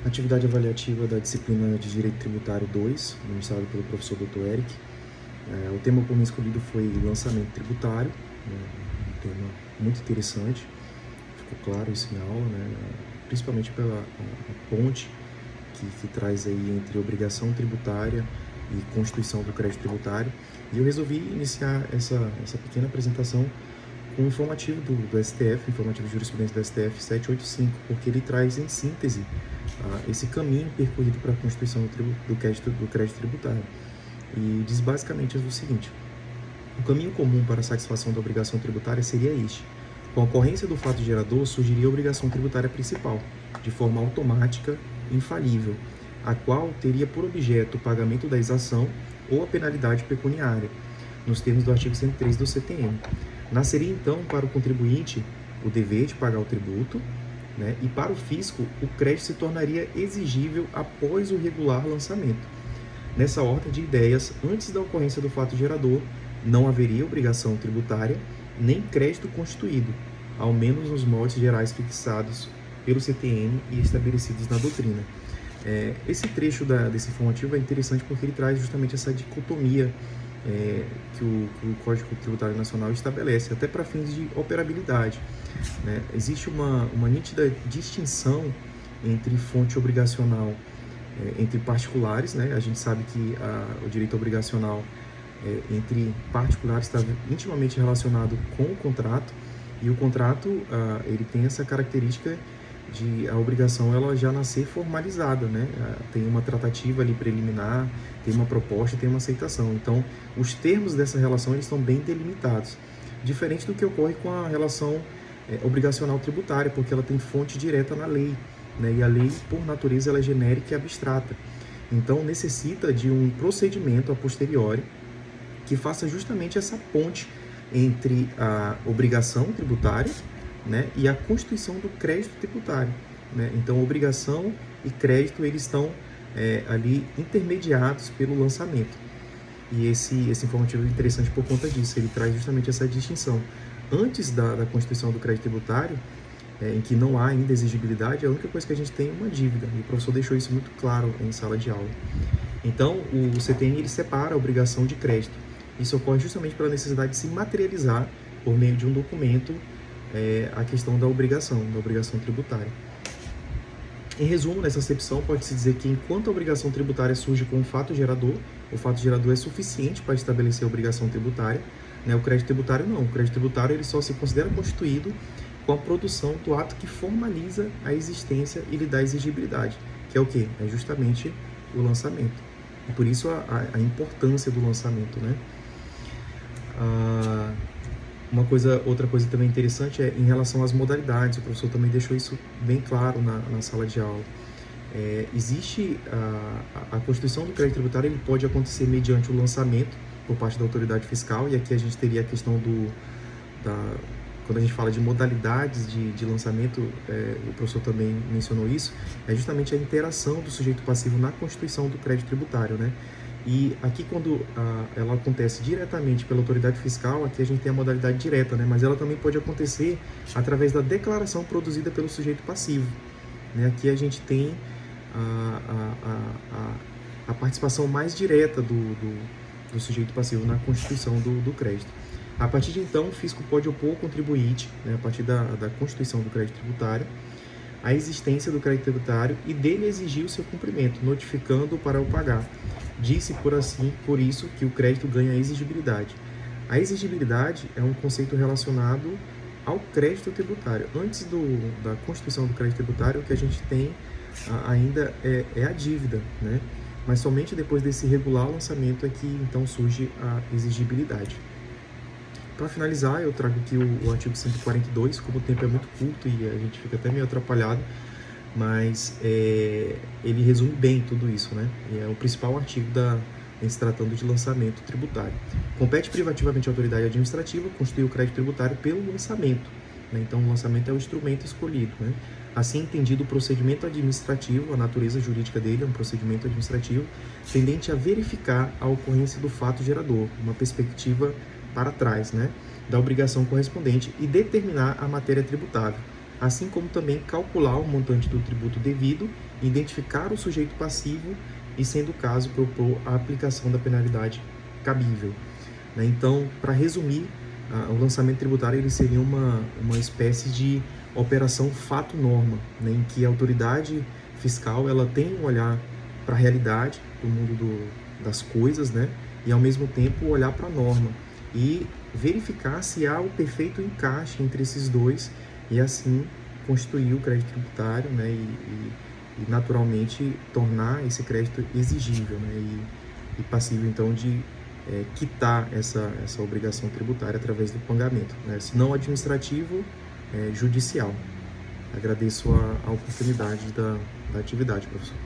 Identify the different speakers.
Speaker 1: Atividade avaliativa da disciplina de Direito Tributário 2, ministrado pelo professor Dr. Eric. O tema por mim escolhido foi lançamento tributário, um tema muito interessante, ficou claro isso em aula, principalmente pela a ponte que traz aí entre obrigação tributária e constituição do crédito tributário. E eu resolvi iniciar essa pequena apresentação com o informativo do STF, informativo de jurisprudência do STF 785, porque ele traz em síntese esse caminho percorrido para a constituição do crédito tributário. E diz basicamente o seguinte: o caminho comum para a satisfação da obrigação tributária seria este. Com a ocorrência do fato gerador, surgiria a obrigação tributária principal, de forma automática e infalível, a qual teria por objeto o pagamento da exação ou a penalidade pecuniária, nos termos do artigo 103 do CTN. Nasceria então para o contribuinte o dever de pagar o tributo, e para o fisco o crédito se tornaria exigível após o regular lançamento. Nessa ordem de ideias, antes da ocorrência do fato gerador, não haveria obrigação tributária nem crédito constituído, ao menos nos moldes gerais fixados pelo CTN e estabelecidos na doutrina. Esse trecho desse informativo é interessante porque ele traz justamente essa dicotomia que o Código Tributário Nacional estabelece, até para fins de operabilidade. Existe uma nítida distinção entre fonte obrigacional entre particulares, A gente sabe que o direito obrigacional entre particulares está intimamente relacionado com o contrato, e o contrato ele tem essa característica de a obrigação ela já nascer formalizada, Tem uma tratativa ali preliminar, tem uma proposta, tem uma aceitação. Então, os termos dessa relação eles estão bem delimitados, diferente do que ocorre com a relação obrigacional tributária, porque ela tem fonte direta na lei, E a lei, por natureza, ela é genérica e abstrata. Então, necessita de um procedimento a posteriori que faça justamente essa ponte entre a obrigação tributária, e a constituição do crédito tributário, Então, obrigação e crédito eles estão ali intermediados pelo lançamento. E esse informativo é interessante por conta disso, ele traz justamente essa distinção. Antes da constituição do crédito tributário, em que não há ainda exigibilidade, a única coisa que a gente tem é uma dívida, e o professor deixou isso muito claro em sala de aula. Então, o CTN ele separa a obrigação de crédito. Isso ocorre justamente pela necessidade de se materializar, por meio de um documento, a questão da obrigação tributária. Em resumo, nessa acepção, pode-se dizer que enquanto a obrigação tributária surge com um fato gerador, o fato gerador é suficiente para estabelecer a obrigação tributária, O crédito tributário não. O crédito tributário ele só se considera constituído com a produção do ato que formaliza a existência e lhe dá exigibilidade, que é o quê? É justamente o lançamento. E por isso a importância do lançamento, Outra coisa também interessante é em relação às modalidades. O professor também deixou isso bem claro na sala de aula. Existe a constituição do crédito tributário, ele pode acontecer mediante o lançamento por parte da autoridade fiscal, e aqui a gente teria a questão quando a gente fala de modalidades de lançamento, o professor também mencionou isso, é justamente a interação do sujeito passivo na constituição do crédito tributário, E aqui, quando ela acontece diretamente pela autoridade fiscal, aqui a gente tem a modalidade direta, Mas ela também pode acontecer através da declaração produzida pelo sujeito passivo, Aqui a gente tem a participação mais direta do sujeito passivo na constituição do crédito. A partir de então, o fisco pode opor ao contribuinte, a partir da constituição do crédito tributário, a existência do crédito tributário e dele exigir o seu cumprimento, notificando-o para o pagar. Disse por isso que o crédito ganha exigibilidade. A exigibilidade é um conceito relacionado ao crédito tributário. Antes da constituição do crédito tributário, o que a gente tem ainda é a dívida, Mas somente depois desse regular lançamento é que então surge a exigibilidade. Para finalizar, eu trago aqui o artigo 142, como o tempo é muito curto e a gente fica até meio atrapalhado, mas ele resume bem tudo isso, E é o principal artigo em se tratando de lançamento tributário. Compete privativamente à autoridade administrativa constituir o crédito tributário pelo lançamento, Então, o lançamento é o instrumento escolhido, Assim entendido o procedimento administrativo, a natureza jurídica dele é um procedimento administrativo, tendente a verificar a ocorrência do fato gerador, uma perspectiva para trás, da obrigação correspondente e determinar a matéria tributável, assim como também calcular o montante do tributo devido, identificar o sujeito passivo e, sendo o caso, propor a aplicação da penalidade cabível. Então, para resumir, o lançamento tributário ele seria uma espécie de operação fato-norma, em que a autoridade fiscal ela tem um olhar para a realidade do mundo das coisas, e ao mesmo tempo olhar para a norma e verificar se há o perfeito encaixe entre esses dois e assim constituir o crédito tributário, e naturalmente tornar esse crédito exigível, e passível então de quitar essa obrigação tributária através do pagamento, se não administrativo, judicial. Agradeço a oportunidade da atividade, professor.